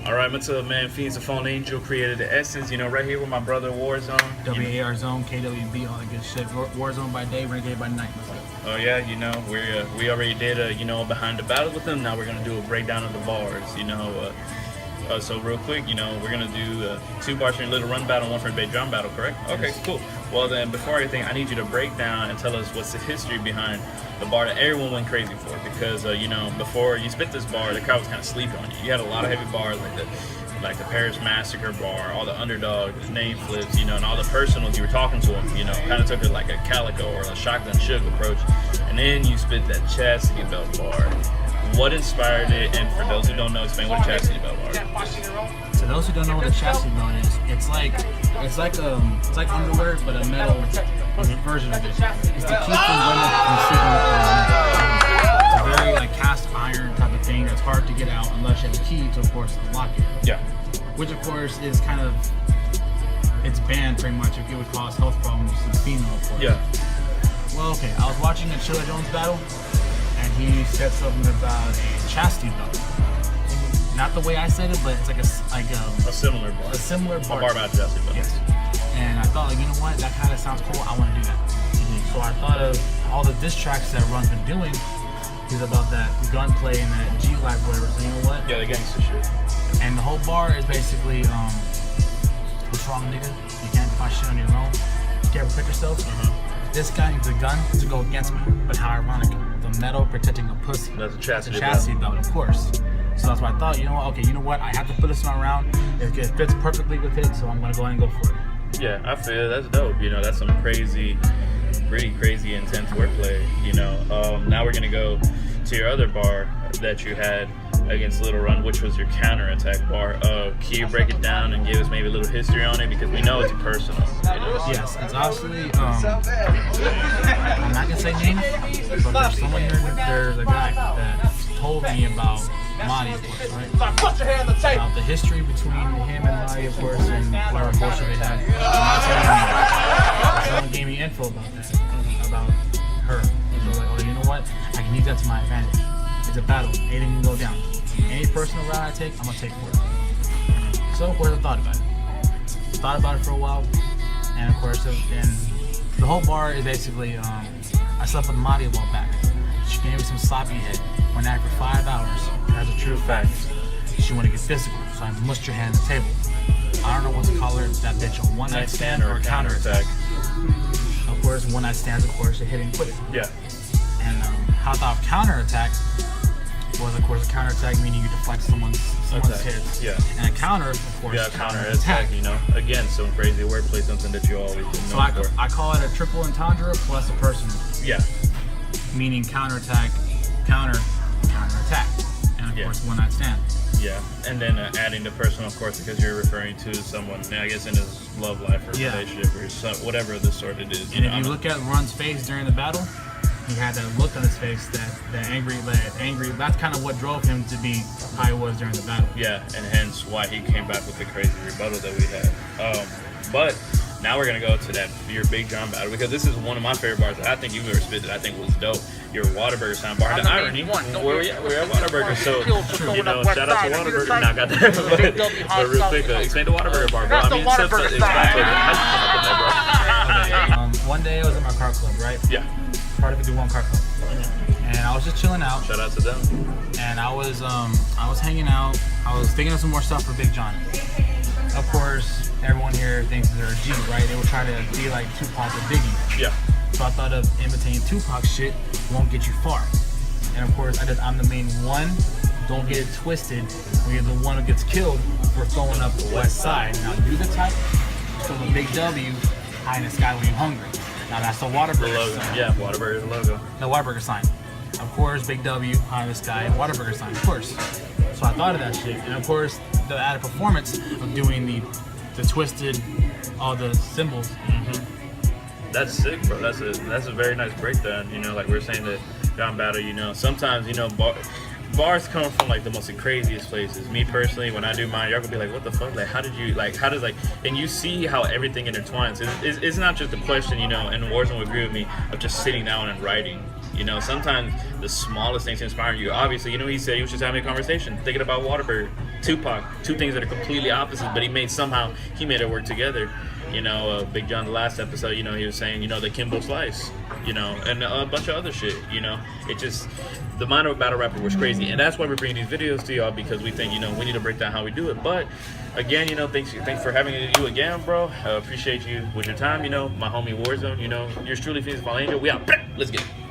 All right, what's up, man? Fiends, the Fallen Angel, created the Essence. You know, right here with my brother Warzone. WAR Zone, KWB, all that good shit. Warzone by day, Renegade by night. Oh yeah, you know, we already did a behind the battle with them. Now we're gonna do a breakdown of the bars. So real quick, we're gonna do 2 bars from your Little Run battle, 1 from your Big Drum battle, correct? Okay, cool. Well then, before everything, I need you to break down and tell us what's the history behind the bar that everyone went crazy for. Because before you spit this bar, the crowd was kind of sleeping on you. You had a lot of heavy bars like the Paris Massacre bar, all the underdog name flips, and all the personals. You were talking to them, kind of took it like a Calico or a Shotgun Shook approach. And then you spit that chastity belt bar. What inspired it? And for those who don't know, explain what a chastity belt bar is. To those who don't know what a chastity belt is, it's like underwear, but a metal version of it. It's to keep the women from sleeping. It's a very cast iron type of thing that's hard to get out unless you have a key to, of course, unlock it. Yeah. Which, of course, is it's banned pretty much if it would cause health problems to the female, of course. Yeah. Well, okay, I was watching a Chilla Jones battle, and he said something about a chastity belt. Not the way I said it, but it's like a similar bar. A similar bar. A bar about chastity belt. Yes. And I thought, you know what, that kind of sounds cool. I want to do that. So I thought of all the diss tracks that Run's been doing. He's about that gunplay and that G-Life, whatever. So you know what? Yeah, the gangster shit. And the whole bar is basically, what's wrong, nigga? You can't find shit on your own. You can't protect yourself. This guy needs a gun to go against me. But how ironic. The metal protecting a pussy. That's a chastity belt, of course. So that's why I thought, you know what? I have to put this in my round. It fits perfectly with it, so I'm going to go ahead and go for it. Yeah, I feel that's dope. That's some pretty crazy, intense wordplay. Now we're going to go to your other bar that you had against Little Run, which was your counterattack bar. Can you break it down and give us maybe a little history on it? Because we know it's personal. Yes, it's obviously, I'm not going to say names, but there's someone here, there's a guy that told me about Monty, of course, right? About the history between him and Monty, of course, and whatever bullshit they had. Someone gave me info about that, about her. So like, oh, you know what? I can use that to my advantage. It's a battle. Anything can go down. Any personal route I take, I'm going to take for it. So, of course, I thought about it. Thought about it for a while. And, of course, the whole bar is basically, I slept with Monty a while back. She gave me some sloppy head. Went at it for 5 hours. That's a true fact. She wanted to get physical, so I mushed her hand on the table. I don't know what to call her, that bitch, a one-night stand or a counterattack. Of course, one-night stands, of course, a hit and quit. Yeah. And how I thought of counterattack was, of course, a counterattack meaning you deflect someone's hits. Yeah. And a counter, of course, counterattack. Again, some crazy wordplay, something that you always didn't know for. I call it a triple entendre plus a personal. Yeah. Meaning counterattack, counterattack, and of course one night stand. Yeah, and then adding the personal, of course, because you're referring to someone, I guess, in his love life or relationship or whatever the sort it is. And if you look at Run's face during the battle, he had that look on his face, that angry. That's kind of what drove him to be how he was during the battle. Yeah, and hence why he came back with the crazy rebuttal that we had. But now we're gonna go to your Big John battle, because this is one of my favorite bars that I think you've ever spit that I think was dope. Your Whataburger sound bar. The irony, we're at Whataburger, so shout out to Whataburger. Now I got that, but real quick, explain the Whataburger bar, bro. I mean, how did you come up with that, bro? One day I was at my car club, right? Yeah. Part of 51 car club, and I was just chilling out. Shout out to them. And I was hanging out. I was thinking of some more stuff for Big John. Of course, everyone here thinks they're a G, right? They will try to be like Tupac or Biggie. Yeah. So I thought of imitating Tupac shit won't get you far. And of course, I'm the main one. Don't get it twisted when you're the one who gets killed for throwing up the west side. Now do the type, throw the big W high in the sky when you're hungry. Now that's the Whataburger sign. Yeah, Whataburger's logo. The Whataburger sign. Of course, big W high in the sky, Whataburger sign, of course. So I thought of that shit. And of course, the added performance of doing the twisted, all the symbols. That's sick, bro. That's a very nice breakdown. Like we were saying that John battle. Sometimes bars come from like the most craziest places. Me personally, when I do mine, y'all gonna be like, "What the fuck? Like, how does and you see how everything intertwines. It's not just a question, and Warzone would agree with me, of just sitting down and writing. Sometimes the smallest things inspire you. Obviously, he said he was just having a conversation, thinking about Whataburger. Tupac, two things that are completely opposites, but he made it work together. You know, Big John, the last episode, you know, he was saying, you know, the Kimbo Slice, you know, and a bunch of other shit, you know. It just, the mind of a battle rapper was crazy. And that's why we're bringing these videos to y'all, because we think, you know, we need to break down how we do it. But, again, you know, thanks for having you again, bro. I appreciate you with your time, you know. My homie Warzone, you know. Yours truly, Phoenix Fall Angel. We out. Let's get it.